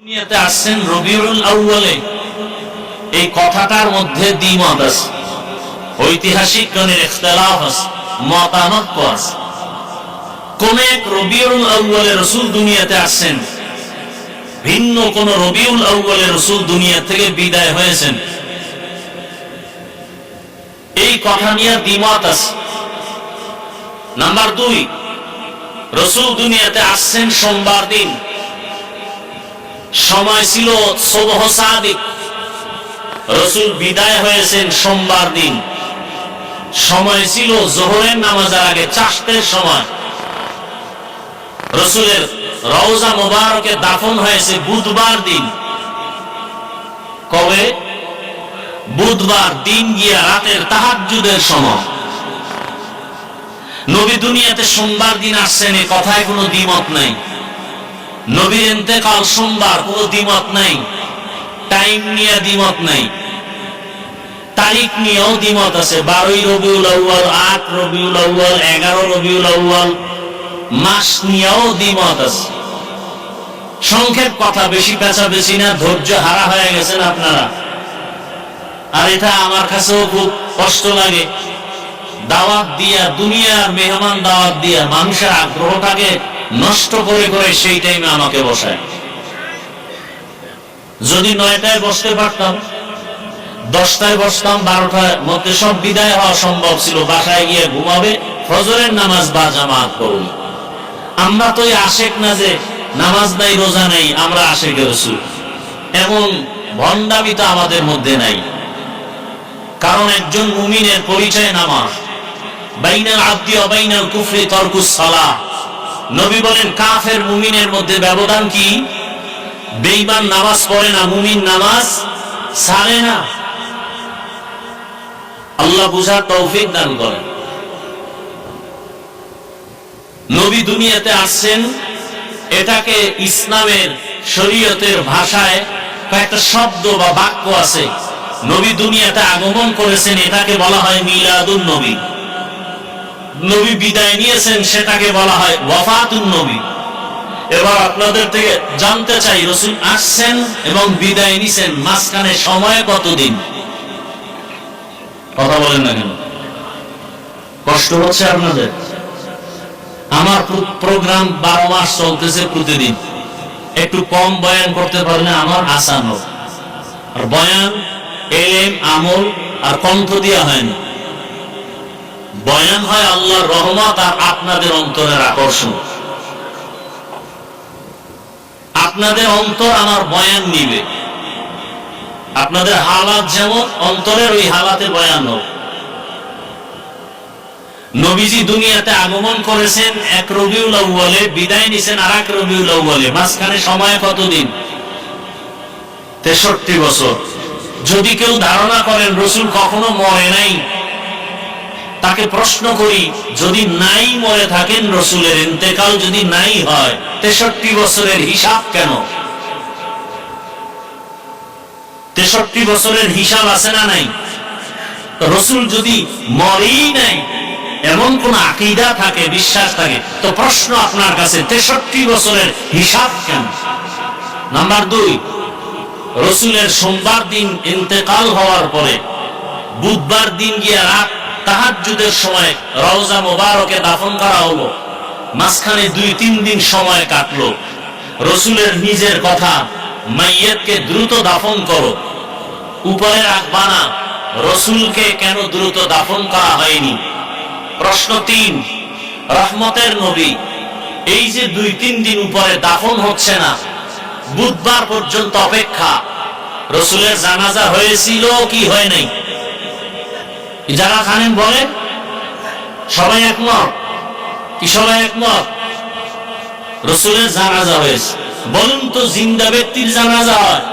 দুনিয়াতে আসছেন রবিউল আউয়ালে, এই কথাটার মধ্যে দ্বিমত আছে, ঐতিহাসিক গণের ইখতিলাফ আছে, মতামত আছে। কোন এক রবিউল আউয়ালে রাসূল দুনিয়াতে আসছেন, ভিন্ন কোন রবিউল আউয়ালে রাসূল দুনিয়া থেকে বিদায় হয়েছেন, এই কথা নিয়ে দ্বিমত আছে। নাম্বার 2, রাসূল দুনিয়াতে আসছেন সোমবার দিন, সময় ছিল সুবহ সাদিক, রাসূল বিদায় হয়েছেন সোমবার দিন, সময় ছিল যোহরের নামাজের আগে চাষতের সময়। রাসূলের রওজা মোবারকে দাফন হয়েছে বুধবার দিন। কবে? বুধবার দিন গিয়া রাতের তাহাজ্জুদের সময়। নবী দুনিয়াতে সোমবার দিন আসছেন, এ কথায় কোনো দ্বিমত নাই। নবীর ইন্তেকাল সোমবার, কোনো দ্বিমত নাই। টাইম নিয়ে দ্বিমত নাই, তারিখ নিয়েও দ্বিমত আছে। 12 রবিউল আউয়াল, 8 রবিউল আউয়াল, 11 রবিউল আউয়াল, মাস নিয়েও দ্বিমত আছে। সংক্ষেপ কথা, বেশি পেঁচাবেশি না, ধৈর্য হারা হয়ে গেছেন আপনারা। আর এটা আমার কাছেও খুব কষ্ট লাগে। দাওয়াত দিয়া, দুনিয়ার মেহমান দাওয়াত দিয়া মানুষের আগ্রহটাকে নষ্ট করে করে সেই টাইমে আমাকে বসায়। যদি 9টায় বসতে পারতাম, 10টায় বসতাম, 12টার মধ্যে সব বিদায় হওয়া সম্ভব ছিল, বাসায় গিয়ে ঘুমাবে, ফজরের নামাজ বা জামাত করুন। আমরা তো আশেক না যে নামাজ নাই রোজা নেই, আমরা আশেকে রাসূল, এমন ভণ্ডামি তো আমাদের মধ্যে নাই। কারণ একজন মুমিনের পরিচয় নামাজ। বাইনাল আবদি ওয়া বাইনাল কুফরি তারকুস সালাহ। নবী বলেন কাফের মুমিনের মধ্যে ব্যবধান কি? বেঈমান নামাজ পড়ে না, মুমিন নামাজ ছাড়ে না। আল্লাহ বুঝার তৌফিক দান করেন। নবী দুনিয়াতে আসছেন, এটাকে ইসলামের শরীয়তের ভাষায় কয়েকটা শব্দ বা বাক্য আছে। নবী দুনিয়াতে আগমন করেছেন, এটাকে বলা হয় মিলাদুন নবী। নবী বিদায় নিয়েছেন, সেটাকে বলা হয় ওয়াফাতুন নবী। এবার আপনাদের থেকে জানতে চাই, রাসূল আসছেন এবং বিদায় নিছেন, মাঝখানে সময় কতদিন? কথা বলেন না কেন? কষ্ট হচ্ছে আপনাদের? আমার প্রোগ্রাম 12 মাস চলতেছে প্রতিদিন। একটু কম বয়ান করতে পারলে আমার আসান হোক। আর বয়ান এলেম আমল আর কণ্ঠ দিয়া হয় না। বয়ান হয় আল্লাহর রহমত আর আপনাদের অন্তরের আকর্ষণ। আপনাদের অন্তর আমার বয়ান নিবে, আপনাদের হালাত যেমন অন্তরের ওই হালাতে বয়ান হোক। নবীজি দুনিয়াতে আগমন করেছেন 1 রবিউল আউয়ালে, বিদায় নিছেন আর 1 রবিউল আউয়ালে, মাঝখানে সময় কতদিন? 63 বছর। যদি কেউ ধারণা করেন রাসূল কখনো মরে নাই, তাকে প্রশ্ন করি, যদি নাই মরে থাকেন, রাসূলের ইন্তেকাল যদি নাই হয়, 63 বছরের হিসাব কেন? 63 বছরের হিসাব আছে না নাই? রাসূল যদি মরেই নাই, এমন কোন আকীদা থাকে, বিশ্বাস থাকে, তো প্রশ্ন আপনার কাছে, 63 বছরের হিসাব কেন? নাম্বার 2, রাসূলের সোমবার দিন ইন্তেকাল হওয়ার পরে বুধবার দিন গিয়ে রাত তাহাজ্জুদের সময় রওজা মোবারকে দাফন করা হলো। মাঝখানে 2-3 দিন সময় কাটলো। রাসূলের নিজের কথা, মাইয়াতকে দ্রুত দাফন করো, উপরে রাখবা না। রাসূলকে কেন দ্রুত দাফন করা হয়নি? প্রশ্ন 3, রহমতের নবী, এই যে 2-3 দিন উপরে দাফন হচ্ছে না, বুধবার পর্যন্ত অপেক্ষা, রাসূলের জানাজা হয়েছিল কি হয় নাই? যারা জানেন বলেন। সবাই একমত কি? সবাই একমত? রাসূলের জানাজা হয়েছে। বলুন তো, জিন্দা ব্যক্তির জানাজা হয়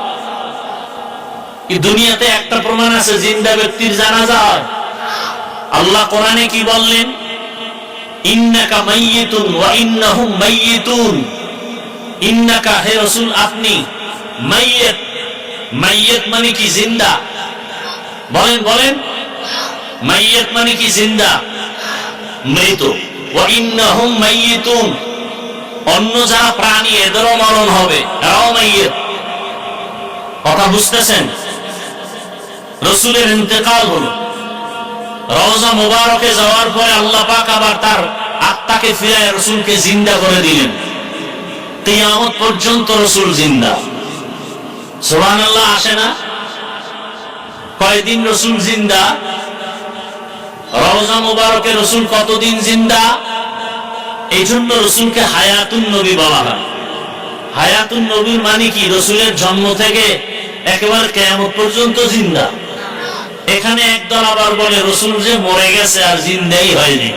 কি? দুনিয়াতে একটা প্রমাণ আছে জিন্দা ব্যক্তির জানাজা হয়? আল্লাহ কোরআনে কি বললেন? ইন্নাকা মাইয়িতুন ওয়া ইন্নাহুম মাইয়িতুন। ইন্নাকা, হে রাসূল, আপনি, মাইয়িত। মাইয়িত মানে কি? জিন্দা। বলেন বলেন, মাইয়িত মানে কি? জিন্দা, মৃত। ওয়া ইন্নাহুম মাইয়িতুন, অন্য যারা প্রাণী এদেরও মরণ হবে, এরাও মাইয়িত। কথা বুঝতেছেন? রসুলের ইন্তেকাল হলো, রওজা মুবারকে যাওয়ার পরে আল্লাহ পাক আবার তার আত্মাকে ফিরায় রসুলকে জিন্দা করে দিলেন। কিয়ামত পর্যন্ত রসুল জিন্দা। সুবহানাল্লাহ আসে না? কয়দিন রসুল জিন্দা? রওজা মুবারকে রসুল কতদিন জিন্দা? এই জন্য রসুলকে হায়াতুন নবী বলা হয়। হায়াতুন নবীর মানে কি? রসুলের জন্ম থেকে একেবারে কিয়ামত পর্যন্ত জিন্দা। এখানে একদল আবার বলে রসুল যে মরে গেছে আর জিন্দাই হয়নি,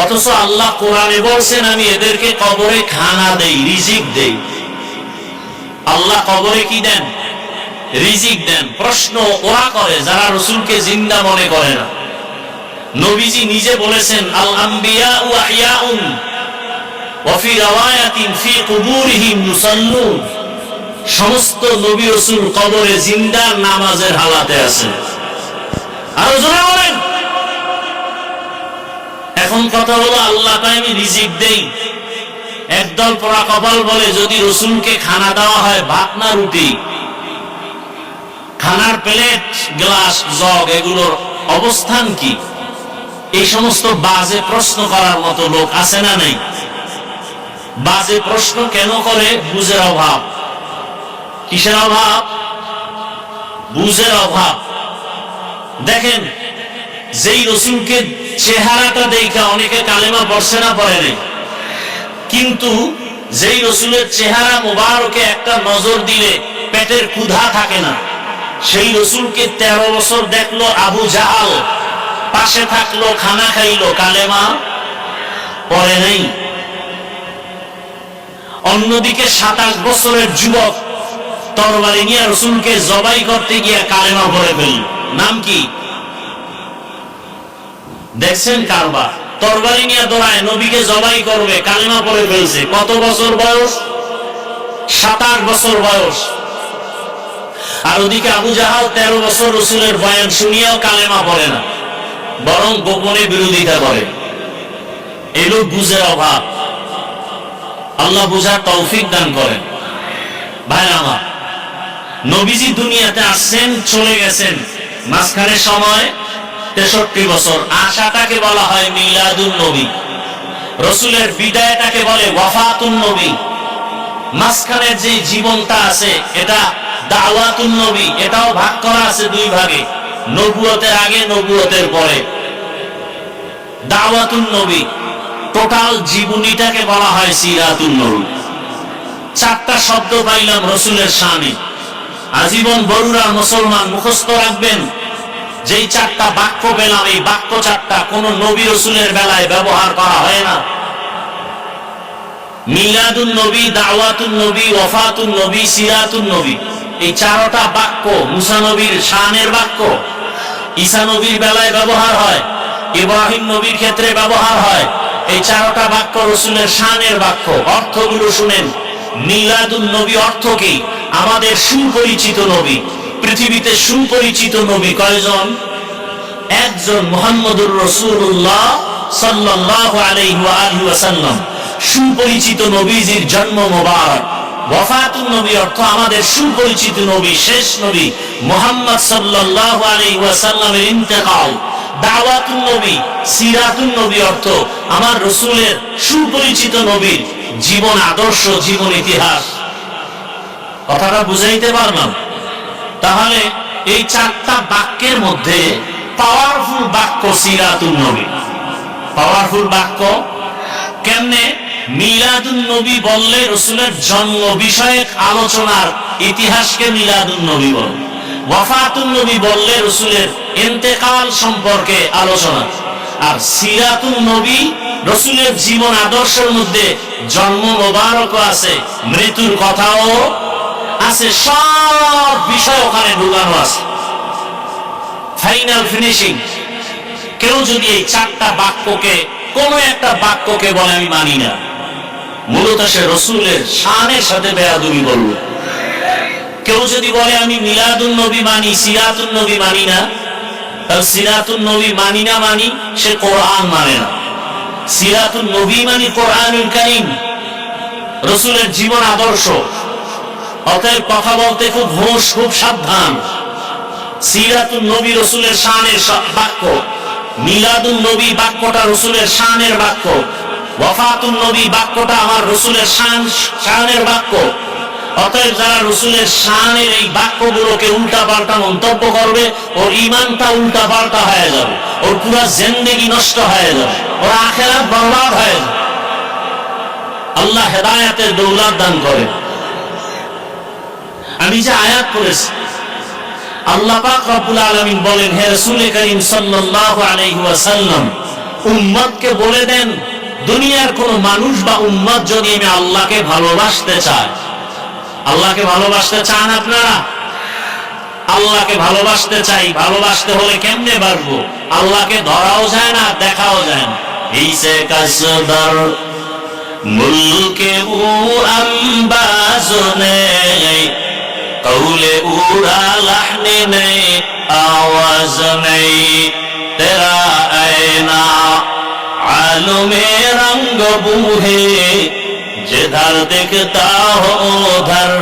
অথচ আল্লাহ কোরআনে বলছেন আমি এদেরকে কবরে খানা দেই, রিজিক দেই। আল্লাহ কবরে কি দেন? রিজিক দেন। প্রশ্ন ওরা করে যারা রসুলকে জিন্দা মনে করে না। নবীজি নিজে বলেছেন আল আম্বিয়া ওয়া আহইয়াউন ওয়া ফি রাওয়ায়াতিন ফি কুবুরিহিম ইউসাল্লুন, সমস্ত নবী রাসূল কবরে জিন্দা, নামাজের হালাতে আছে। আর জোরে বলেন। এখন কথা হলো আল্লাহ তাই আমি রিজিক দেই। একদল পোড়া কপাল বলে যদি রসুলকে খানা দেওয়া হয় ভাত না রুটি, খানার প্লেট, গ্লাস, জগ এগুলোর অবস্থান কি? এই সমস্ত বাজে প্রশ্ন করার মতো লোক আছে না নেই? বাজে প্রশ্ন কেন করে? বুঝের অভাব। কিসের অভাব? বুঝের অভাব। দেখেন, যেই রসুলকে চেহারাটা দেখা অনেকে কালেমা পড়ছে না, পড়ে নেই, কিন্তু যেই রসুলের চেহারা মুবারকে একটা নজর দিলে পেটের ক্ষুধা থাকে না, সেই রসুলকে 13 বছর দেখলো আবু জাহাল, পাশে থাকলো, খানা খাইলো, কালেমা পড়ে নেই। অন্যদিকে 27 বছরের যুবক তরবারি নিয়ে রসুলকে জবাই করতে গিয়ে কালেমা পড়ে ফেলল। নাম কি? দেখছেন কারবার? তরবারি নিয়ে দৌড়ায়, নবীকে জবাই করবে, কালেমা পড়ে ফেলছে। কত বছর বয়স? 27 বছর বয়স। আর ওদিকে আবু জাহাল 13 বছর রসুলের বয়ান শুনিয়াও কালেমা পড়ে না, বরং গোপনে বিরোধিতা করে। এলো বুঝের অভাব। আল্লাহ বুঝার তৌফিক দান করেন। ভাই আমার, নবীজি দুনিয়াতে আসছেন, চলে গেছেন, মাঝখানে সময় 63 বছর। আশাটাকে বলা হয় মিলাদুন নবী, রসুলের বিদায়টাকে বলে ওয়াফাতুন নবী। মাঝখানে যে জীবনটা আছে এটা দাওয়াতুন নবী। এটাও ভাগ করা আছে দুই ভাগে, নবুয়তের আগে, নবুয়তের পরে। দাওয়াতুন নবী টোটাল জীবনীটাকে বলা হয় সিরাতুন নবী। 4টা শব্দ পাইলাম রসুলের শানে। আজীবন বড়ুরা মুসলমান মুখস্থ রাখবেন, যেই 4টা বাক্য পেলাম, এই বাক্য 4টা কোন নবী রসুলের বেলায় ব্যবহার করা হয় না। মিলাদুন নবী, দাওয়াতুন নবী, ওয়াফাতুন নবী, সিরাতুন নবী, এই 4টা বাক্য মুসা নবীর শানের বাক্য। ঈসা নবীর বেলায় ব্যবহার হয়, ইব্রাহিম নবীর ক্ষেত্রে ব্যবহার হয়। এই 4টা বাক্য রসুলের শানের বাক্য। অর্থগুলো শুনেন। মিলাদুন নবী অর্থ কি? আমাদের সুপরিচিত নবী। পৃথিবীতে সুপরিচিত নবী কয়জন? একজন, মুহাম্মদুর রাসূলুল্লাহ সাল্লাল্লাহু আলাইহি ওয়া আলিহি ওয়াসাল্লাম। সুপরিচিত নবীজির জন্ম মোবারক। ওয়াফাতুন নবী অর্থ আমাদের সুপরিচিত নবী, শেষ নবী মুহাম্মদ সাল্লাল্লাহু আলাইহি ওয়াসাল্লামের ইন্তেকাল। দাওয়াতুন নবী, সিরাতুন নবী অর্থ আমার রসুলের সুপরিচিত নবীর জীবন আদর্শ, জীবন ইতিহাস। কথাটা বুঝাইতে পারলাম? তাহলে এই 4টা বাক্যের মধ্যে পাওয়ারফুল বাক্য সিরাতুন নবী। পাওয়ারফুল বাক্য কেমনে? মিলাদুন নবী বললে রসুলের জন্ম বিষয়ক আলোচনার ইতিহাসকে মিলাদুন নবী বলে। ওয়াফাতুন নবী বললে রসুলের ইন্তেকাল সম্পর্কে আলোচনা। আর সিরাতুন নবী রসুলের জীবন আদর্শের মধ্যে জন্ম মোবারক আছে, মৃত্যুর কথাও আছে, সব বিষয় ওখানে ঢুকানো আছে। Final finishing. কেউ যদি এই 4টা বাক্যকে, কোন একটা বাক্যকে বলে আমি মানি না, মূলত সে রসুলের শানের সাথে বেয়াদবি বলল। কেউ যদি বলে আমি মিলাদুন নবী মানি, সিরাতুন নবী মানি না, তাহলে সিরাতুন নবী মানি না মানি, সে কোরআন মানে না। সিরাতুন নবী মানি কোরআনুল কারীম, রসুলের জীবন আদর্শ। অতএব কথা বলতে খুব হোশ, খুব সাবধান। সিরাতুন নবী রসুলের শানের বাক্য, মিলাদুন নবী বাক্যটা রসুলের শানের বাক্য, ওয়াফাতুন নবী বাক্যটা আমার রসুলের শানের বাক্য। অতএব যারা রসুলের শানের এই বাক্যগুলোকে উল্টা পাল্টা মন্তব্য করবে, ওর ইমানটা উল্টা পাল্টা হয়ে যাবে, ওর পুরা জিন্দেগি নষ্ট হয়ে যাবে, ওর আখিরাত বরবাদ হয়ে যাবে। আল্লাহ হেদায়েতের দৌলত দান করে। আমি যে আয়াত পড়েছি, আল্লাহ পাক রব্বুল আলামিন বলেন, হে রাসূল করিম সাল্লাল্লাহু আলাইহি ওয়াসাল্লাম, উম্মতকে বলে দেন, দুনিয়ার কোন মানুষ বা উম্মত যদি আমি আল্লাহকে ভালোবাসতে চায়, আল্লাহকে ভালোবাসতে চান আপনারা? আল্লাহকে ভালোবাসতে চাই, ভালোবাসতে হলে কেমনে বাসবো? আল্লাহকে ধরাও যায় না, দেখাও যায় না। এইসে কাসদার মুলকে ও আম্বাজনে কৌলে উড়া লাহনে নেই, আওয়াজ নেই, তেরা আয়না आलमे रंग बूहे, जिधर देखता हो उधर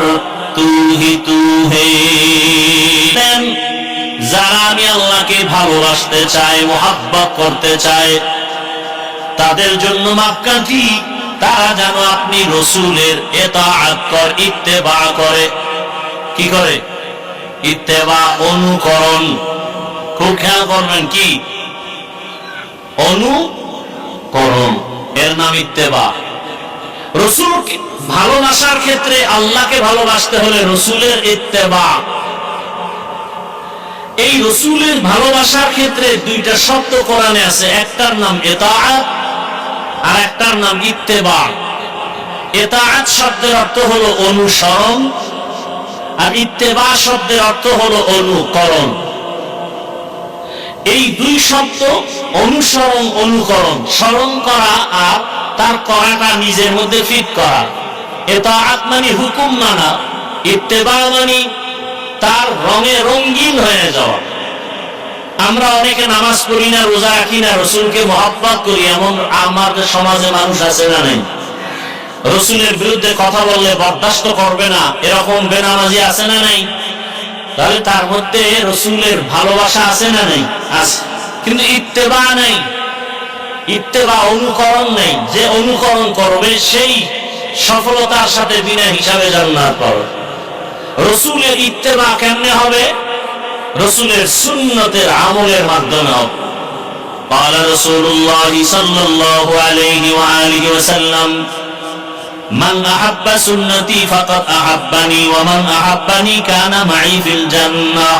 तू ही तू है। যারা আমি আল্লাহকে ভালোবাসতে চায়, মোহাব্বত করতে চায়, তাদের জন্য মাপকাঠি তারা যেন আপনি রসুলের ইতাআত করে, ইত্তেবা করে। কি করে? ইত্তেবা, অনুকরণ। খুব খেয়াল করবেন, কি অনুকরণ, এর নাম ইত্তেবা। রসুলকে ভালোবাসার ক্ষেত্রে, আল্লাহকে ভালোবাসতে হলে রসুলের ইত্তেবা। এই রসুলের ভালোবাসার ক্ষেত্রে দুইটা শব্দ কোরআনে আছে, একটার নাম ইতাআত আর একটার নাম ইত্তেবা। ইতাআত শব্দের অর্থ হলো অনুসরণ, আর ইত্তেবা শব্দের অর্থ হলো অনুকরণ। এই দুই শব্দ, অনুসরণ, অনুকরণ, স্মরণ করা আর তার করাটা নিজের মধ্যে ফিট করা। ইতাআত মানে হুকুম মানা, ইত্তেবা মানে তার রঙে রঙিন হয়ে যাওয়া। আমরা অনেকে নামাজ পড়ি না, রোজা রাখি না, রসুলকে মহব্বত করি, এমন আমাদের সমাজে মানুষ আছে না নাই? রসুলের বিরুদ্ধে কথা বললে বরদাস্ত করবে না, এরকম বেনামাজি আছে না নাই? তাহলে তার মধ্যে রসুলের ভালোবাসা আছে না নাই? আছে, কিন্তু ইত্তেবা নাই, ইত্তেবা অনুকরণ নেই। যে অনুকরণ করবে সেই সফলতার সাথে বিনা হিসাবে জান্নাত পাবে। রসুলের ইত্তেবা কেমনে হবে? রসুলের সুন্নতের আমলের মাধ্যমে হবে। قال رسول الله صلى الله عليه وآله وسلم من أحب سنتي فقد أحبني ومن أحبني كان معي في الجنة।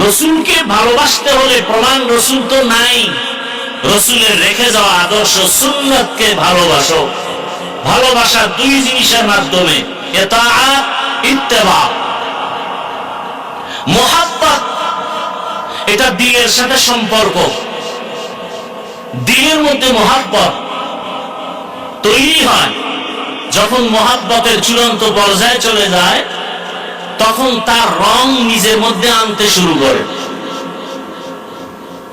রসুলকে ভালোবাসতে হলে প্রমাণ রসুল তো নাই, রসুলের রেখে যাওয়া আদর্শ সুন্নতকে ভালোবাসো। ভালোবাসা দুই জিনিসের মাধ্যমে, ইতাআত, ইত্তেবা। মুহাব্বত এটা দিলের সাথে সম্পর্ক। দিলের মধ্যে মুহাব্বত তৈরি হয় যখন মুহাব্বতের চূড়ান্ত পর্যায়ে চলে যায়, তখন তার রং নিজের মধ্যে আনতে শুরু করে।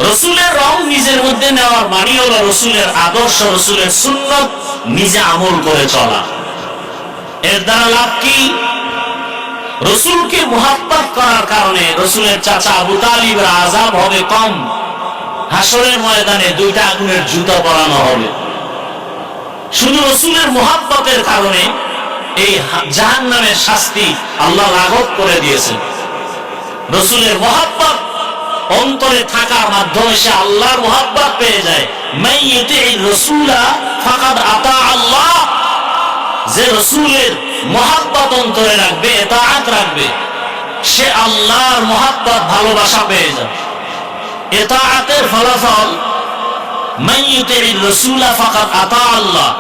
রসুলের রং নিজের মধ্যে নেওয়ার মানে হলো রসুলের আদর্শ, রসুলের সুন্নত নিজে আমল করে চলা। এর দ্বারা লাভ কি? রসুলকে মুহাব্বত করার কারণে রসুলের চাচা আবু তালিবের আযাব হবে কম। হাসরের ময়দানে দুইটা আগুনের জুতা পরানো হবে। শুধু রসুলের মুহাব্বতের কারণে এই জাহান্নামের শাস্তি আল্লাহ লাঘব করে দিয়েছেন। রসুলের মুহাব্বত অন্তরে থাকার মাধ্যমে সে আল্লাহর মুহাব্বত পেয়ে যায়। মান ইউতি'র রাসূলা ফাকাদ আতা আল্লাহ। যে রসুলের মুহাব্বত অন্তরে রাখবে, ইতাআত রাখবে, সে আল্লাহর মুহাব্বত, ভালোবাসা পেয়ে যাবে। ইতাআতের ফলাফল মান ইউতি'র রাসূলা ফাকাদ আতা আল্লাহ,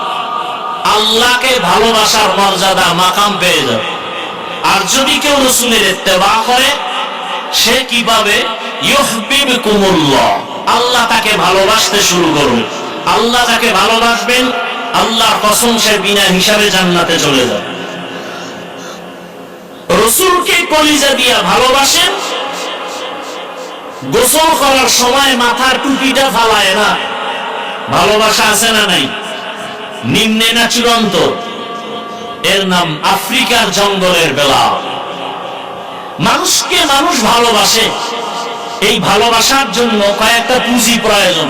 আল্লাহকে ভালোবাসার মর্যাদা, মাকাম পেয়ে যাবে। আর যদি কেউ রসুলের ইত্তেবা করে, সে কি পাবে? ইউহিব্বুকুমুল্লাহ, আল্লাহ তাকে ভালোবাসতে শুরু করবে। আল্লাহ তাকে ভালোবাসবেন, আল্লাহর কসম সে বিনা হিসাবে জান্নাতে চলে যাবে। রসুলকে কলিজা দিয়া ভালোবাসেন, গোসল করার সময় মাথার টুপিটা ফালায় না। ভালোবাসা আছে না নাই? নিম্নে না চূড়ান্ত? এর নাম আফ্রিকার জঙ্গলের বেলাল। মানুষকে মানুষ ভালোবাসে, এই ভালোবাসার জন্য কয়েকটা পুঁজি প্রয়োজন।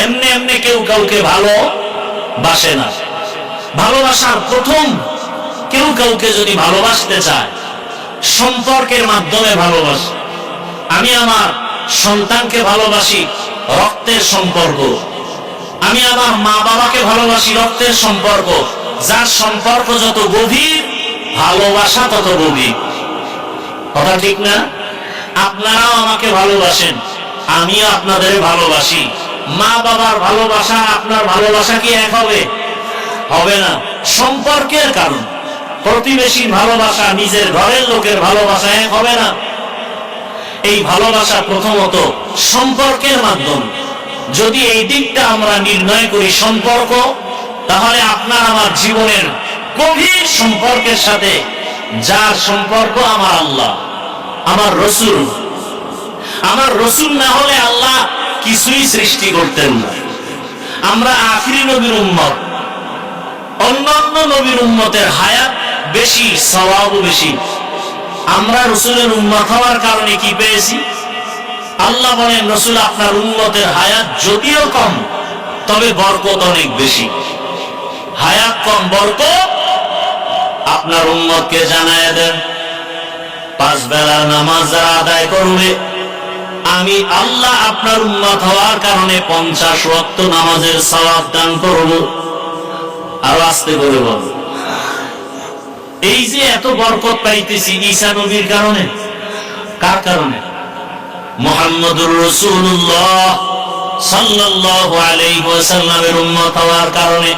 এমনি এমনি কেউ কাউকে ভালোবাসে না। ভালোবাসার প্রথম, কেউ কাউকে যদি ভালোবাসতে চায় সম্পর্কের মাধ্যমে ভালোবাসে। আমি আমার সন্তানকে ভালোবাসি, রক্তের সম্পর্ক। আমি আমার মা বাবাকে ভালোবাসি, রক্তের সম্পর্ক। যার সম্পর্ক যত গভীর, ভালোবাসা তত গভীর। কথা ঠিক না? আপনারাও আমাকে ভালোবাসেন, আমিও আপনাদের ভালোবাসি। মা বাবার ভালোবাসা আপনার ভালোবাসা কি এক হবে? হবে না। সম্পর্কের কারণ, প্রতিবেশীর ভালোবাসা, নিজের ঘরের লোকের ভালোবাসা এক হবে না। এই ভালোবাসা প্রথমত সম্পর্কের মাধ্যমে। যদি এই দিকটা আমরা নির্ণয় করি সম্পর্ক, তাহলে আপনার আমার জীবনের গভীর সম্পর্কের সাথে, যার সম্পর্ক আমার আল্লাহ, আমার রসুল। আমার রসুল না হলে আল্লাহ কিছুই সৃষ্টি করতেন না। আমরা আখিরি নবীর উম্মত। অন্যান্য নবীর উম্মতের হায়াত বেশি, সওয়াবও বেশি। আমরা রসুলের উম্মত হওয়ার কারণে কি পেয়েছি? আল্লাহ বলেন, রসুল আপনার উম্মতের হায়াত যদিও কম, তবে বরকত অনেক বেশি। হায়াত কম, বরকত। আপনার উম্মতকে জানায় দেন, 5 বেলার নামাজ যারা আদায় করবে, আমি আল্লাহ আপনার উম্মত হওয়ার কারণে 50 ওয়াক্ত নামাজের সওয়াব দান করব। আর আস্তে করে বল, এই যে এত বরকত পাইতেছি ঈসা নবীর কারণে। কার কারণে? মুহাম্মদুর রাসূলুল্লাহ সাল্লাল্লাহু আলাইহি ওয়াসাল্লামের উম্মত হওয়ার কারণে।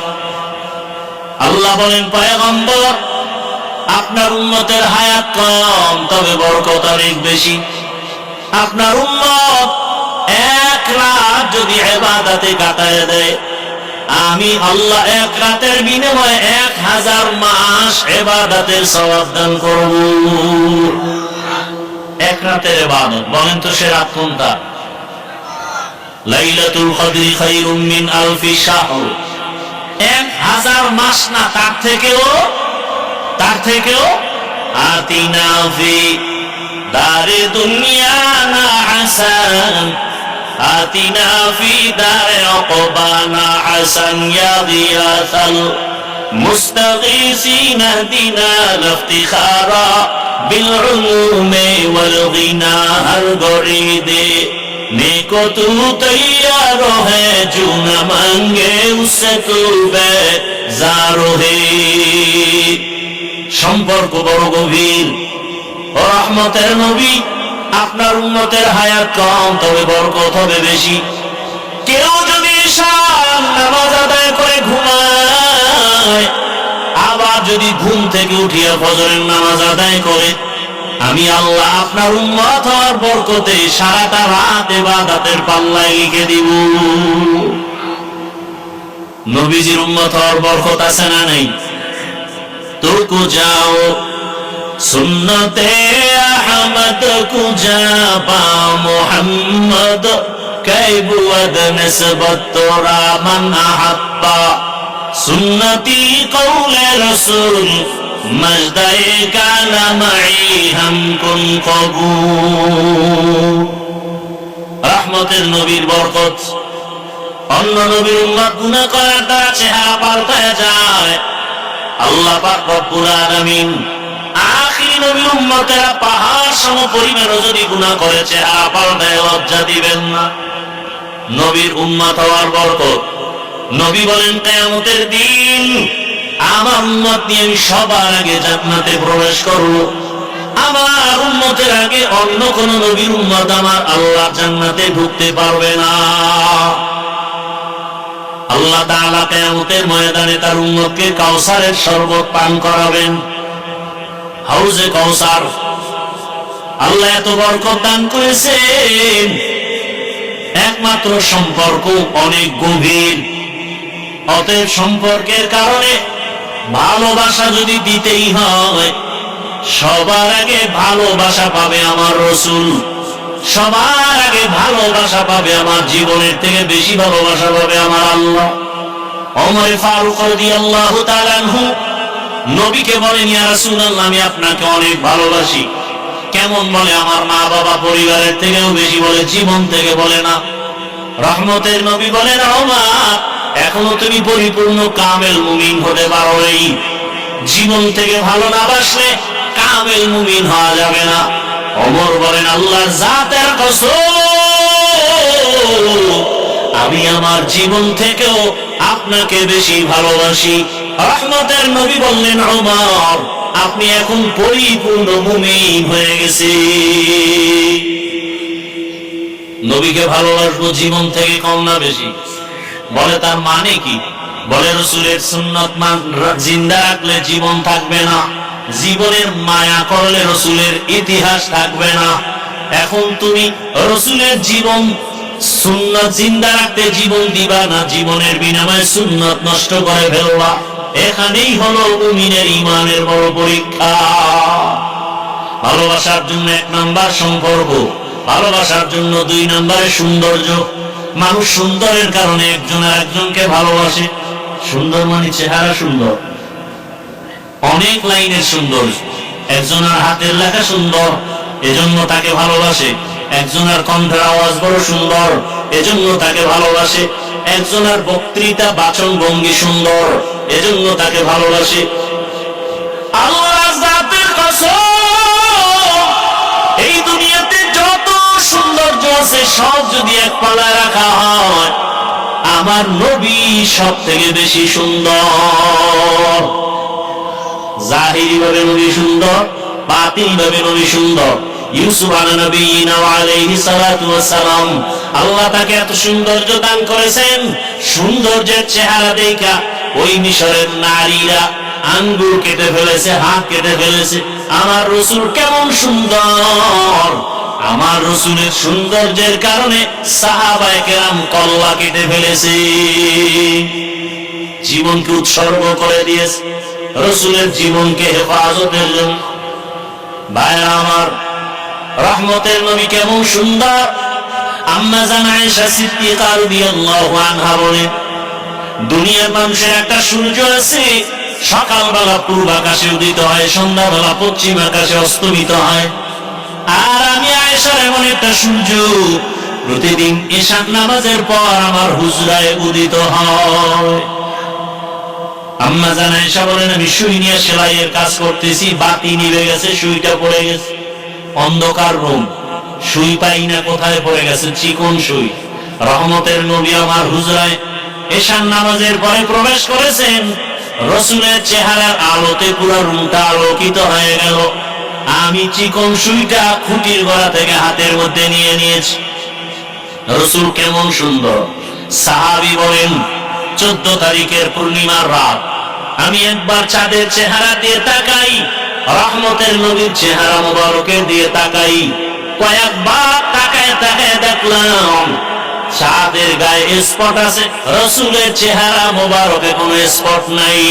আল্লাহ বলেন, পয়গম্বর আপনার উম্মতের হায়াত কম, তবে বরকত অনেক বেশি। আপনার উম্মত 1 রাত যদি ইবাদতে কাটায় দেয়, আমি আল্লাহ 1 রাতের বিনিময়ে 1000 মাস ইবাদতের সওয়াব দান করব। 1 রাতের ইবাদত, বলেন তো সে রাত কোনটা? লাইলাতুল কদরি খায়রুম মিন আলফি শাহর। 1000 মাস না, তার থেকেও আতিনা ফি দারে দুনিয়ানা হাসান, আতিনা ফি দারে উকবানা হাসান, ইয়া গিয়াসাল মুস্তাগীসিন দিনা লিফতিখারা বিল উলুমি ওয়াল গিনা হর গরিদে नेको तू तैयार है जो न मांगे उससे तू बेजार है। সম্পর্ক বড় গভীর। ও রহমতের নবী, আপনার উম্মতের হায়াত কম, তবে বরকত হবে বেশি। কেউ যদি ঈশার নামাজ আদায় করে ঘুমায়, আবার যদি ঘুম থেকে উঠিয়া ফজরের নামাজ আদায় করে, আমি আল্লাহ আপনার উম্মত হওয়ার বরকতে সারাটা রাত ইবাদতের পাল্লায় লিখে দিব। নবীজির উম্মত হওয়ার বরকত আছে না নাই? তো যাও সুন্নতে আহমদ কুজা পা মুহাম্মদ কাইবুদ নিসবত তোরা মান আহাব্বা সুন্নতি কওলে রাসূল মজদায়ে কানা মাই হাম কুন কবু। রহমতের নবীর বরকত। অন্য নবীর উম্মত গুনাহ করার দ্বারা চেহারা পাল্টায় যায়। আল্লাহ পাক রব্বুল আলামিন আখিরি নবীর উম্মতেরা পাহাড় সম পরিমাণও যদি গুনাহ করে চেহারা পাল্টায় লজ্জা দিবেন না। নবীর উম্মত হওয়ার বরকত। নবী বলেন, কিয়ামতের দিন আমার উম্মত নিয়ে আমি সবার আগে জান্নাতে প্রবেশ করব। আমার উম্মতের আগে অন্য কোন নবীর উম্মত আমার আল্লাহ জান্নাতে ঢুকতে পারবে না। আল্লাহ তাআলা কিয়ামতের ময়দানে তার উম্মতকে কাউসারের শরবত পান করাবেন, হাউজে কাউসার। আল্লাহ এত বরকত দান করেছেন, একমাত্র সম্পর্ক অনেক গভীর। অতএব সম্পর্কের কারণে ভালোবাসা যদি দিতেই হয়, সবার আগে ভালোবাসা পাবে আমার রসুল, সবার আগে ভালোবাসা পাবে আমার জীবনের থেকে বেশি ভালোবাসা পাবে আমার আল্লাহ। ওমর ফারুক রাদিয়াল্লাহু তাআলা আনহু নবীকে বলেন, ইয়া রাসূলুল্লাহ, আমি আপনাকে অনেক ভালোবাসি। কেমন বলে? আমার মা বাবা পরিবারের থেকেও বেশি বলে, জীবন থেকে বলে না। রহমতের নবী বলেন, ওমর, এখনো তুমি পরিপূর্ণ কামেল মুমিন হতে পারো নাই। জীবন থেকে ভালো না বাসলে কামেল মুমিন হওয়া যাবে না। ওমর বলেন, আল্লাহর জাতের কসম, আমি আমার জীবন থেকেও আপনাকে বেশি ভালোবাসি। রহমতের নবী বললেন, ওমর, আপনি এখন পরিপূর্ণ মুমিন হয়ে গেছে। নবীকে ভালোবাসবো জীবন থেকে কম না বেশি? বলে তার মানে কি? বলে রসুলের সুন্নত জিন্দা রাখলে জীবন থাকবে না, জীবনের মায়া করলে রসুলের ইতিহাস থাকবে না। এখন তুমি রসুলের জীবন সুন্নত জিন্দা রাখতে জীবন দিবা না, জীবনের বিনিময়ে সুন্নত নষ্ট করে ফেলবা। এখানেই হলো মুমিনের ঈমানের বড় পরীক্ষা। ভালোবাসার জন্য 1 নাম্বার সম্পর্ক, ভালোবাসার জন্য 2 নাম্বারে সৌন্দর্য। মানুষ সুন্দরের কারণে একজন আর একজনকে ভালোবাসে। সুন্দর মানে চেহারা সুন্দর, অনেক লাইনের সুন্দর। একজনের হাতের লেখা সুন্দর, এজন্য তাকে ভালোবাসে। একজনের কণ্ঠের আওয়াজ বড় সুন্দর, এজন্য তাকে ভালোবাসে। একজনের বক্তৃতা বাচন ভঙ্গি সুন্দর, এজন্য তাকে ভালোবাসে। আল্লাহর জাতের কসম, এই দুনিয়াতে যত সৌন্দর্য আছে সব যদি এক পাল্লায় রাখা হয়, আমার নবী সব থেকে বেশি সুন্দর। জাহিরি ভাবে নবী সুন্দর, বাতিল ভাবে নবী সুন্দর। ইউসুফ আলাইহিস সালাতু ওয়াস সালাম, আল্লাহ তাকে এত সৌন্দর্য দান করেছেন, সৌন্দর্যের চেহারা দেখা ওই মিশরের নারীরা আঙ্গুল কেটে ফেলেছে, হাত কেটে ফেলেছে। আমার রসুল কেমন সুন্দর! আমার রসুলের সৌন্দর্যের কারণে সাহাবায়ে কেরাম কল্লা কেটে ফেলেছে, জীবনকে উৎসর্গ করে দিয়েছে রসুলের জীবনকে হেফাজতের জন্য। ভাইরা আমার, রহমতের নবী কেমন সুন্দর! আম্মা জান আয়েশা সিদ্দিকা রাদিয়াল্লাহু আনহা বলেন, দুনিয়ার মানুষের একটা সূর্য আছে, সকালবেলা পূর্ব আকাশে উদিত হয়, সন্ধ্যাবেলা পশ্চিম আকাশে অস্তমিত হয়। আর আমি আয়েশার এমন একটা সূর্য, প্রতিদিন ইশার নামাজের পর আমার হুজরায় উদিত হয়। আম্মা জান আয়েশা বলেন, আমি সুই নিয়ে সেলাইয়ের কাজ করতেছি, বাতি নিভে গেছে, সুইটা পড়ে গেছে, অন্ধকার রুম, সুই পাই না, কোথায় পড়ে গেছে, চিকন সুই। রহমতের নবী আমার হুজরায় ইশার নামাজের পরে প্রবেশ করেছেন, রসুলের চেহারার আলোতে পুরো রুমটা আলোকিত হয়ে গেল। আমি চিকন সুইটা খুঁটির গোড়া থেকে হাতের মধ্যে নিয়ে নিয়েছি। রসুল কেমন সুন্দর! সাহাবী বলেন, 14 তারিখের পূর্ণিমার রাত আমি একবার চাঁদের চেহারা দিয়ে তাকাই, রহমতের নবীর চেহারা মোবারকের দিয়ে তাকাই। কয়েকবার তাকায় তাকায় দেখলাম চাঁদের গায়ে স্পট আছে, রসুলের চেহারা মোবারকে কোনো স্পট নাই।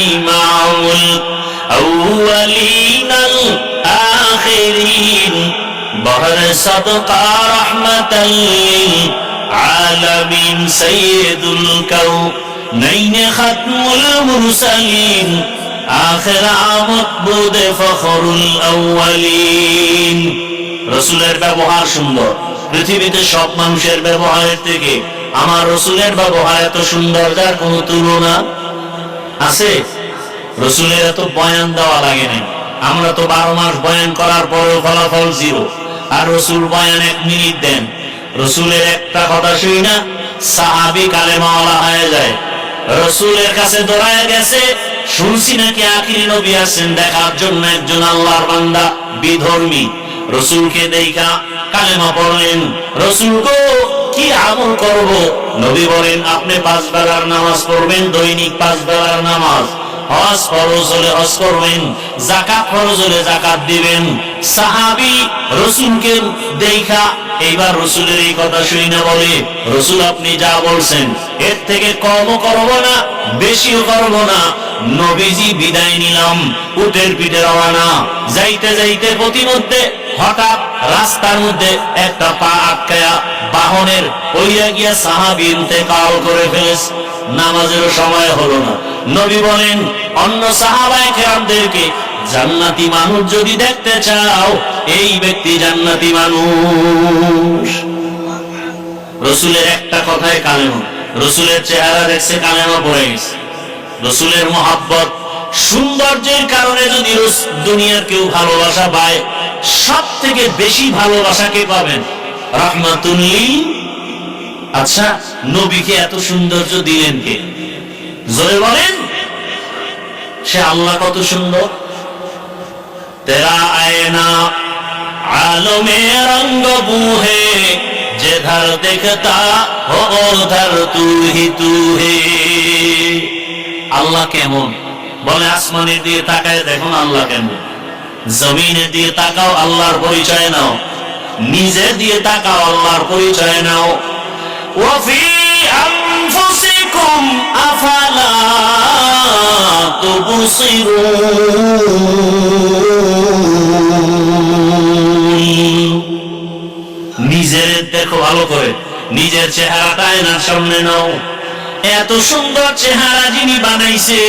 ইমামুল আউয়ালিন আল আখিরিন, বহর সাদকা রাহমাতাল লিল আলামিন, সাইয়্যিদুল কাউনাইন খাতমুল মুরসালিন, আখির আমদ ফখরুল আউয়ালিন। রসুলের ব্যবহার সুন্দর। পৃথিবীতে সব মানুষের ব্যবহারের থেকে আমার রসুলের ব্যবহার এত সুন্দর, যার কোনো তুলনা আছে? রসুলের এত বয়ান দেওয়া লাগে না। আমরা তো 12 মাস বয়ান করার পরেও ফলাফল 0, আর রসুল বয়ান 1 মিনিট দেন। রসুলের একটা কথা শুই না সাহাবী কালেমাওয়ালা হয়ে যায়। রসুলের কাছে দৌড়ায় গেছে, শুনছি নাকি আখিরি নবী আছেন, দেখার জন্য একজন আল্লাহর বান্দা বিধর্মী রসুলকে দেখা কালেমা পড়লেন। রসুল গো, কি আমল করব? নবী বলেন, আপনি 5 বেলার নামাজ পড়বেন, দৈনিক 5 বেলার নামাজ। হজ ফরজ হলে হজ করবেন, যাকাত ফরজ হলে যাকাত দিবেন। সাহাবী রসুলকে দেখা এইবার রসুলের এই কথা শুই না বলে, রসুল আপনি যা বলছেন এর থেকে কমও করব না, বেশিও করব না। নবীজি বিদায় নিলাম, উটের পিঠে রওনা। যাইতে যাইতে পথিমধ্যে হঠাৎ রাস্তার মধ্যে একটা পা আটকায়া বাহনের পইরা গিয়া সাহাবী ইন্তেকাল করে ফেলেছে। নামাজেরও সময় হলো না। নবী বলেন অন্য সাহাবায়ে কেরামদেরকে, জান্নাতি মানুষ যদি দেখতে চাও, এই ব্যক্তি জান্নাতি মানুষ। রসুলের একটা কথায় কালেমা, রসুলের চেহারা দেখছে কালেমা পড়ে গেছে। রসুলের মহাব্বত সৌন্দর্যের কারণে যদি দুনিয়ার কেউ ভালোবাসা পায়, সব থেকে বেশি ভালোবাসাকে পাবেন রাহমাতুল্লিল। আচ্ছা, নবীকে এত সৌন্দর্য দিলেন কে? জোরে বলেন। সে আল্লাহ কত সুন্দর। তেরা আয়না আলমে রঙ্গ বুহে, যেধার দেখতা হো ওধার তু হে। আল্লাহ কেমন? বলে আসমানের দিয়ে তাকায় দেখুন আল্লাহ কেমন। জমিনের দিয়ে তাকাও, আল্লাহর পরিচয় নাও। নিজে দিয়ে তাকাও, আল্লাহর পরিচয় নাও। ওয়াফি আনফুসিকুম আফালা তুবসিরুন। নিজের দেখো ভালো করে, নিজের চেহারাটা আয়নার সামনে নাও। এত সুন্দর চেহারা যিনি বানাইছে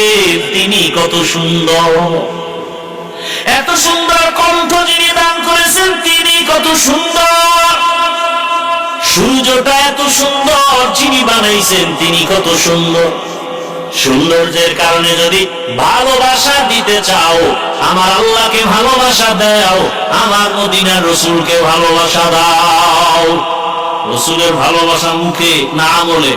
তিনি কত সুন্দর। এত সুন্দর কণ্ঠ যিনি দান করেছেন তিনি কত সুন্দর। সূর্যটা এত সুন্দর যিনি বানাইছেন তিনি কত সুন্দর। সৌন্দর্যের কারণে যদি ভালোবাসা দিতে চাও, আমার আল্লাহকে ভালোবাসা দাও, আমার মদিনার রসুলকে ভালোবাসা দাও। রসুলের ভালোবাসা মুখে না আমলে,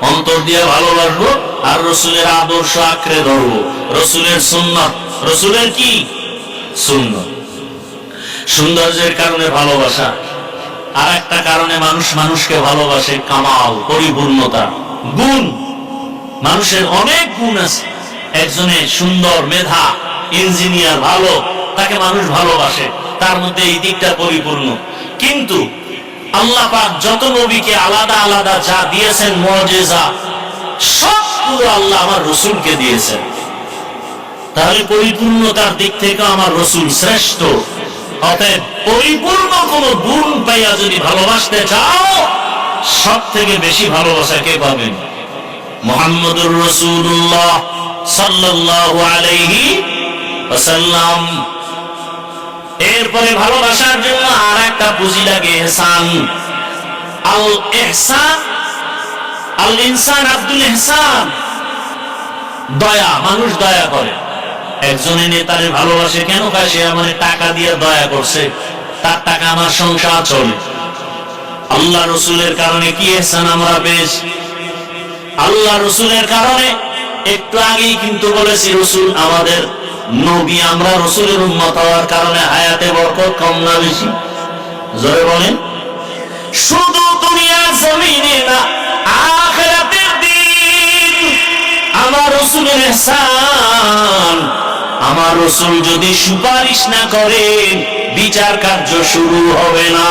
অন্তর দিয়ে ভালোবাসবো আর রসুলের আদর্শ আঁকড়ে ধরবো। রসুলের সুন্নাত, রসুলের কি সুন্নাত। সৌন্দর্যের কারণে ভালোবাসা। আর একটা কারণে মানুষ মানুষকে ভালোবাসে, কামাল, পরিপূর্ণতা, গুণ। মানুষের অনেক গুণ আছে। একজনে সুন্দর, মেধা, ইঞ্জিনিয়ার, ভালো, তাকে মানুষ ভালোবাসে, তার মধ্যে এই দিকটা পরিপূর্ণ। কিন্তু আল্লাহ পাক যত নবীকে আলাদা আলাদা যা দিয়েছেন মুজিজা, সবগুলো আল্লাহ আমার রসুলকে দিয়েছেন। তাহলে পরিপূর্ণতার দিক থেকে আমার রসুল শ্রেষ্ঠ। অতএব পরিপূর্ণ কোন গুণ পাইয়া যদি ভালোবাসতে চাও, সব থেকে বেশি ভালোবাসা কে পাবেন? মুহাম্মদুর রাসূলুল্লাহ সাল্লাল্লাহু আলাইহি ওয়াসাল্লাম। এরপরে ভালোবাসার জন্য আর একটা পুঁজি লাগে, ইহসান। আল ইহসান, আল ইনসান আব্দুল ইহসান। দয়া, মানুষ দয়া করে। একজনের নেতারে ভালোবাসে কেন? সে আমার টাকা দিয়ে দয়া করছে, তার টাকা আমার সংসার চলে। আল্লাহ রসুলের কারণে কি ইহসান আমরা পেয়েছি? আল্লাহ রসুলের কারণে, একটু আগেই কিন্তু বলেছি রসুল আমাদের নবী, আমরা রসুলের উম্মত হওয়ার কারণে হায়াতে বরকত কম না বেশি? জোরে বলেন। শুধু দুনিয়ার জমিনে না, আখিরাতের দিন আমার রসুলের ইহসান। আমার রসুল যদি সুপারিশ না করেন, বিচার কার্য শুরু হবে না।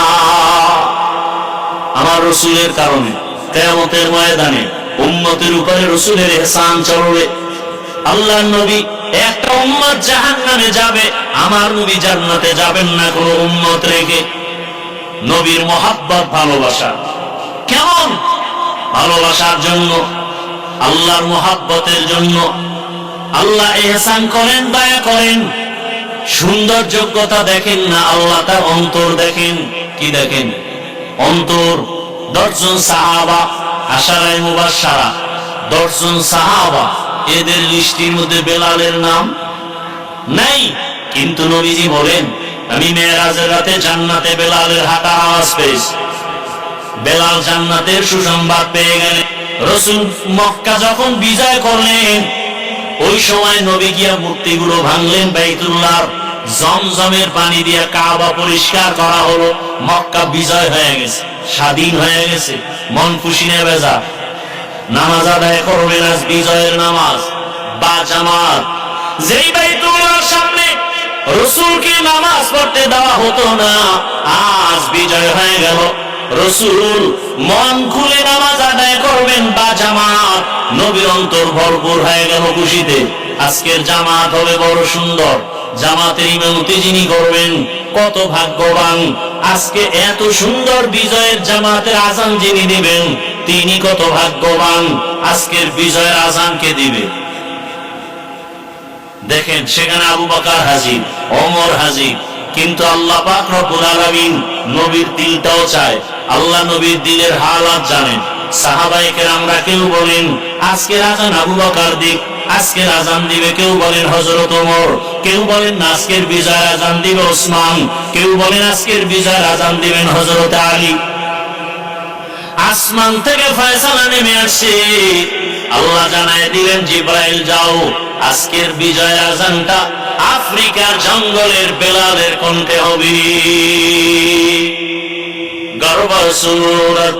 আমার রসুলের কারণে কিয়ামতের ময়দানে উম্মতের উপরে রসুলের ইহসান চলবে। আল্লাহর নবী একটা উম্মত জাহান্নামে যাবে, আমার নবী জান্নাতে যাবেন না কোন উম্মত রেখে। নবীর মহাব্বত, ভালোবাসা কেমন? ভালোবাসার জন্য, আল্লাহর মহাব্বতের জন্য আল্লাহ ইহসান করেন, দয়া করেন। সুন্দর যোগ্যতা দেখেন না, আল্লাহ তার অন্তর দেখেন। কি দেখেন? অন্তর। 10 জন সাহাবা, আশারায়ে মুবাশশারা, 10 জন সাহাবা, এদের লিস্টির মধ্যে বেলালের নাম নাই। কিন্তু নবীজি বলেন, আমি মেরাজের রাতে জান্নাতে বেলালের হাঁটার আওয়াজ পেয়েছি। বেলাল জান্নাতের সুসংবাদ পেয়ে গেলেন। রাসূল মক্কা যখন বিজয় করলেন, ওই সময় নবী গিয়া মূর্তিগুলো ভাঙলেন। বাইতুল্লাহর জমজমের পানি দিয়ে কাবা পরিষ্কার করা হলো। মক্কা বিজয় হয়ে গেছে, স্বাধীন হয়ে গেছে। মন খুশি নে বেজা। নামাজ আদায় করবেন আজ বিজয়ের নামাজ বা জামাত। যেই বাইতুল্লাহর সামনে রাসূলকে নামাজ পড়তে দেওয়া হতো না, আজ বিজয় হয়ে গেল। রাসূল মন খুলে নামাজ আদায় করবেন বা জামাত। নবীর অন্তর ভরপুর হয়ে গেল খুশিতে। আজকের জামাত হবে বড় সুন্দর। জামাতের ইমামতি যিনি করবেন কত ভাগ্যবান। আজকে এত সুন্দর বিজয়ের জামাতের আযান যিনি দিবেন তিনি কত ভাগ্যবান, আজকের বিজয়ের আজানকে দিবে। দেখেন সেখানে আবু বকর হাজির, ওমর হাজির, কিন্তু আল্লাহ পাক রব্বুল আলামিন নবীর দিলটাও চায়। আল্লাহ নবীর দিলের হালাত জানেন। সাহাবায়ে কেরামরা কেউ বলেন আজকের আজান আবু বকর দিক, আজকের আজান দিবে, কেউ বলেন হযরত ওমর, কেউ বলেন আজকের বিজয়ের আজান দিবে ওসমান, কেউ বলেন আজকের বিজয়ের আজান দিবেন হযরত আলী। আসমান থেকে ফয়সালা নেমে আসে, আল্লাহ জানায় দিলেন জিবরাইল যাও, আজকের বিজয়ের আজানটা আফ্রিকার জঙ্গলের বেলালের কণ্ঠে হবে। গর্ব সুরত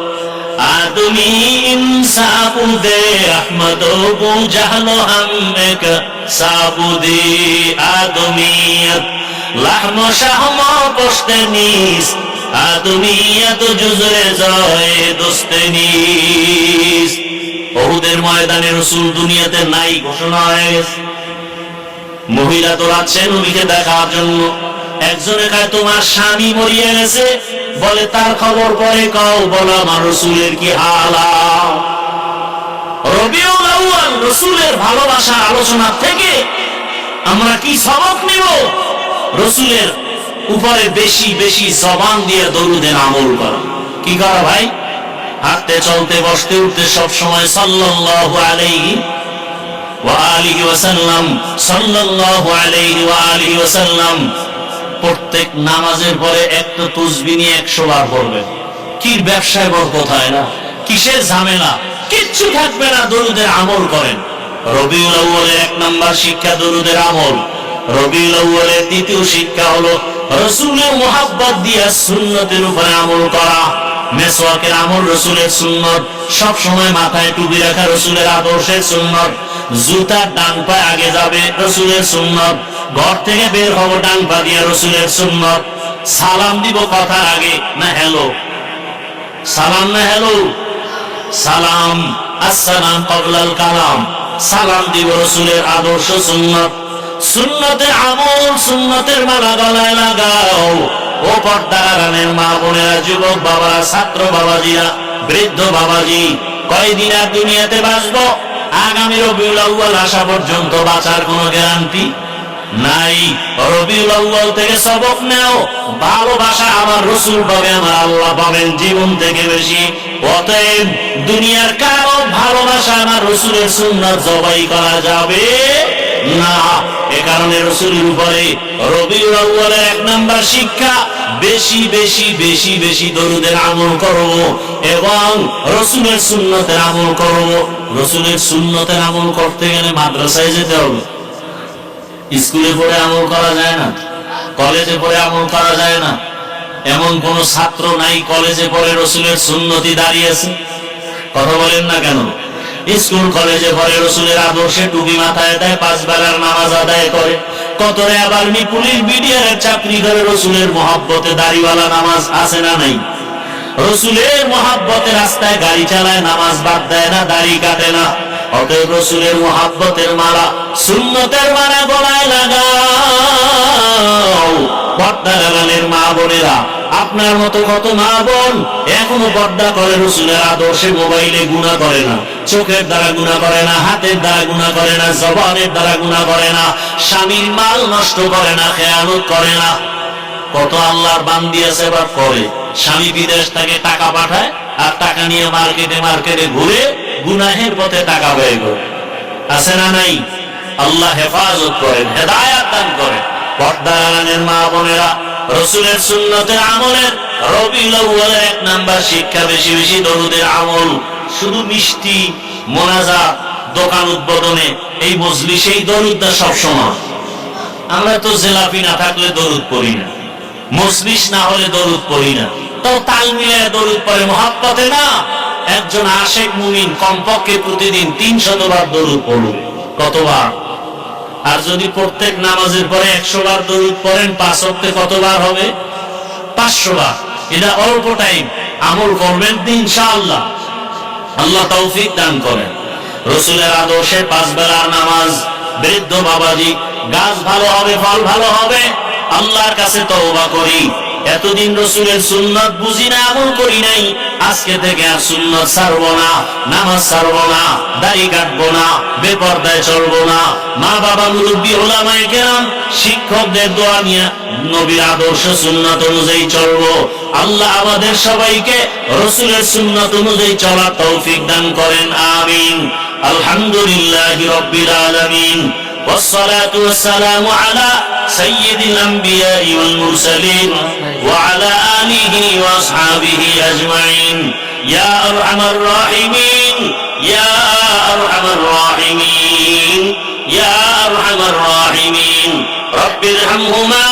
আদমি ইনসাফুদে আহমদ বু জাহলো হামেক সাবুদে আদমিয়ত লাহম শাহম পোস্তেনিস আদমিয়ত জুজরে জয় দোস্তেনিস। উহুদের ময়দানে রাসূল দুনিয়াতে নাই ঘোষণা হয়ে গেছে। মহিলা দৌড়াচ্ছে নবীকে দেখার জন্য। একজনে কয় তোমার স্বামী মরিয়া গেছে, বলে তার খবর পরে কও, বলো আমার রাসূলের কি হালাত। রবিউল আউয়াল রাসূলের ভালোবাসার আলোচনা থেকে আমরা কি সবক নিব? রাসূলের উপরে বেশি বেশি জবান দিয়ে দরুদের আমল করা। কি করা ভাই? হাঁটতে চলতে বসতে উঠতে সব সময় সাল্লাল্লাহু আলাইহি ওয়া আলিহি ওয়াসাল্লাম, সাল্লাল্লাহু আলাইহি ওয়া আলিহি ওয়াসাল্লাম। প্রত্যেক নামাজের পরে একটা তাসবিহ নিয়ে 100 বার পড়বেন। কি ব্যবসায় বরকত হয় না, কিসের ঝামেলা, কিচ্ছু থাকবে না। দরুদের আমল করেন। রবিউল আউয়ালের 1 নাম্বার শিক্ষা দরুদের আমল। রবিউল আউয়ালের দ্বিতীয় শিক্ষা হলো রাসূলের মুহাব্বত দিয়া সুন্নতের উপরে আমল করা। মেসওয়াকের আমল রাসূলের সুন্নত, সব সময় মাথায় টুপি রাখা রাসূলের আদর্শের সুন্নত। জুতার ডান পা আগে যাবে রাসূলের সুন্নত। ঘর থেকে বের হব ডান পা দিয়ে রাসূলের সুন্নত। সালাম দিব কথার আগে না হ্যালো, সালাম না হ্যালো, সালাম আসসালাম ক্বাবলাল কালাম। সালাম দিব রাসূলের আদর্শ সুন্নত। সুন্নতের আমল, সুন্নতের মালা গলায় লাগাও। ও পর্দার আড়ালের মা বোনেরা, যুবক বাবারা, ছাত্র বাবাজিরা, বৃদ্ধ বাবাজি, কয়দিন আর দুনিয়াতে বাঁচবো? আগামী রবিউল আউয়াল আসা পর্যন্ত বাঁচার কোনো গ্যারান্টি নাই। রবিউল আউয়াল থেকে সবক নাও। ভালোবাসা আমার রাসূল পাবে, আমার আল্লাহ পাবেন জীবন থেকে বেশি। অতএব দুনিয়ার কারো ভালোবাসা আমার রাসূলের সুন্নাত জবাই করা যাবে না। এ কারণে রাসূলের উপরে রবিউল আউয়ালের 1 নাম্বার শিক্ষা, বেশি বেশি বেশি বেশি দরুদের আমল করব এবং রাসূলের সুন্নতের আমল করব। রাসূলের সুন্নতের আমল করতে গেলে মাদ্রাসায় যেতে হবে। স্কুলে পড়ে আমল করা যায় না, কলেজে পড়ে আমল করা যায় না। এমন কোন ছাত্র নাই কলেজে পড়ে রাসূলের সুন্নতি দাঁড়িয়েছে? কথা বলেন না কেন? স্কুল কলেজে পড়ে রাসূলের আদর্শে টুপি মাথায় দেয়, 5 বেলার নামাজ আদায় করে। কতরে আবার পুলিশ বিডিআরের চাকরি করে রাসূলের মহব্বতে দাড়িওয়ালা নামাজ আছে না নাই? রাসূলের মহব্বতে রাস্তায় গাড়ি চালায়, নামাজ বাদ দেয় না, দাড়ি কাটে না। অতএব রাসূলের মহব্বতের মালা, সুন্নতের মালা গলায় লাগাও। পর্দার আড়ালের মা বোনেরা, আপনার মতো কত মা বোন এখনো পর্দা করে, রাসূলের আদর্শে মোবাইলে গুনাহ করে না, চোখের দ্বারা গুনাহ করে না, হাতের দ্বারা গুনাহ করে না, জবানের দ্বারা গুনাহ করে না, স্বামীর মাল নষ্ট করে না, খেয়ানত করে না। কত আল্লাহর বান্দি আছে বা করে। স্বামী বিদেশ থেকে টাকা পাঠায় আর টাকা নিয়ে মার্কেটে মার্কেটে ঘুরে গুনাহের পথে টাকা ব্যয় করে। আছে না নাই? আল্লাহ হেফাজত করেন, হেদায়েত দান করেন। পর্দার আড়ালের মা বোনেরা, রাসূলের সুন্নতের আমলের রবিউল আউয়ালের 1 নাম্বার শিক্ষা, বেশি বেশি দরুদের আমল। শুধু মিষ্টি মোনাজাত, দোকান উদ্বোধনে, এই মজলিসেই দরুদটা সব সময়। আমরা তো জিলাপি না থাকলে দরুদ পড়ি না, মজলিস না হলে দরুদ পড়ি না। তো তাল মিলায় দরুদ পড়ে মহব্বতে না। একজন আশিক মুমিন কমপক্ষে প্রতিদিন 300 বার দরুদ পড়বে। কতবার? আর যদি প্রত্যেক নামাজের পরে 100 বার দরুদ পড়েন, 5 ওয়াক্তে কতবার হবে? 500 বার। এটা অল্প টাইম, আমল করবেন ইনশাআল্লাহ। আল্লাহ তৌফিক দান করেন। রাসূলের আদর্শে 5 বেলার নামাজ। বৃদ্ধ বাবাজি, গাছ ভালো হবে, ফল ভালো হবে। আল্লাহর কাছে তওবা করি, এতদিন রাসূলের সুন্নাত বুঝি না, আমল করি নাই। আজকে থেকে আর সুন্নাত ছাড়বো না, নামাজ ছাড়বো না, দাড়ি কাটবো না, বেপরদায় চলবো না। মা বাবা, মুরব্বী, উলামায়ে কেরাম, শিক্ষকদের দোয়া নিয়ে নবীর আদর্শ সুন্নাত অনুযায়ী চলবো। আল্লাহ আমাদের সবাইকে রাসূলের সুন্নাত অনুযায়ী চলার তৌফিক দান করেন, আমিন। আলহামদুলিল্লাহি রাব্বিল আলামিন, والصلاة والسلام على سيد الأنبياء والمرسلين وعلى آله وأصحابه أجمعين. يا أرحم الراحمين، يا أرحم الراحمين، يا أرحم الراحمين. رب ارحمهما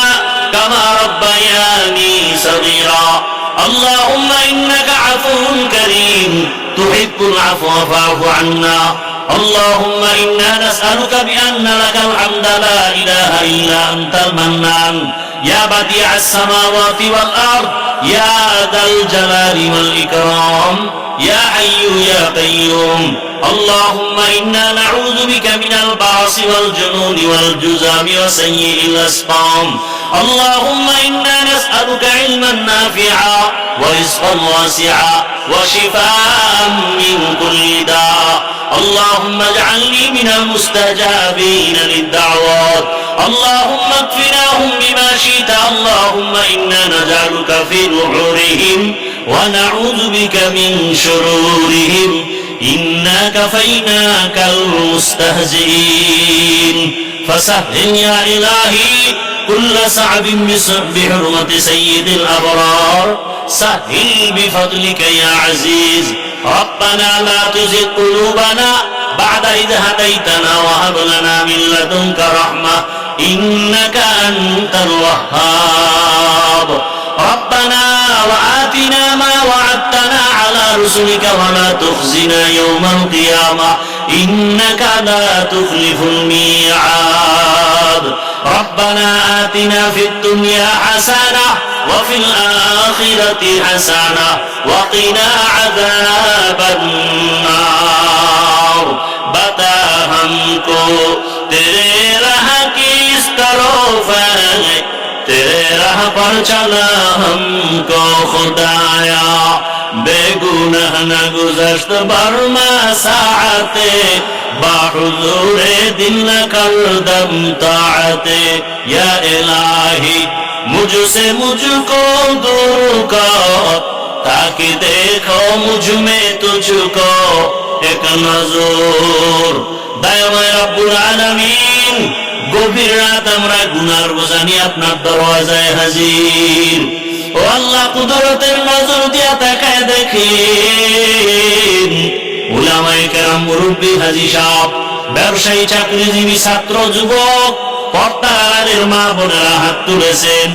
كما ربياني صغيرا. اللهم إنك عفو كريم تحب العفو فاعف عنا. اللهم إنا نسألك بأن لك الحمد لا إله إلا أنت المنان، يا بديع السماوات والأرض، يا ذا الجلال والإكرام، يا حي يا قيوم. اللهم إنا نعوذ بك من البعث والجنون والجذام وسيء الأسقام. اللهم إنا نسألك علما نافعا ورزقا واسعا وشفاء من كل داء. اللهم اجعلني من المستجابين للدعوات. اللهم اكفناهم بما شئت. اللهم إنا نجعلك في نحورهم ونعوذ بك من شرورهم. إنا كفيناك المستهزئين. فسهل يا إلهي كل صعب بحرمة سيد الأبرار. سهل بفضلك يا عزيز. ربنا لا تزغ قلوبنا بعد إذ هديتنا وهب لنا من لدنك رحمة إنك أنت الوهاب. ربنا وآتنا ما وعدتنا على رسلك ولا تخزنا يوم القيامة إنك لا تخلف الميعاد. ربنا آتنا في الدنيا حسنة وفي الآخرة حسنة وقنا عذاب النار. बता हमको तेरे राह की इस तरफ है, तेरे राह पर चला हमको खुदाया. बेगुनाह न गुज़श्त बरमा साअते, बाहुज़ूरे दिल न कर दम ताअते. या इलाही मुझसे मुझको दूर कर, ताकि देखो मुझ में तुझको एक नजर. দয়াময় রব্বুল আলামিন, গভীর রাত আমরা গুনার বোঝা নিয়ে আপনার দরওয়াজায় হাজির। ও আল্লাহ, কুদরতের নজর দিয়া তাকায় দেখেন উলামায়ে কেরাম, মুরব্বী, হাজী সাহেব, ব্যবসায়ী, চাকরিজীবী, ছাত্র, যুবক, পর্দার আড়ালের মা বোনেরা হাত তুলেছেন।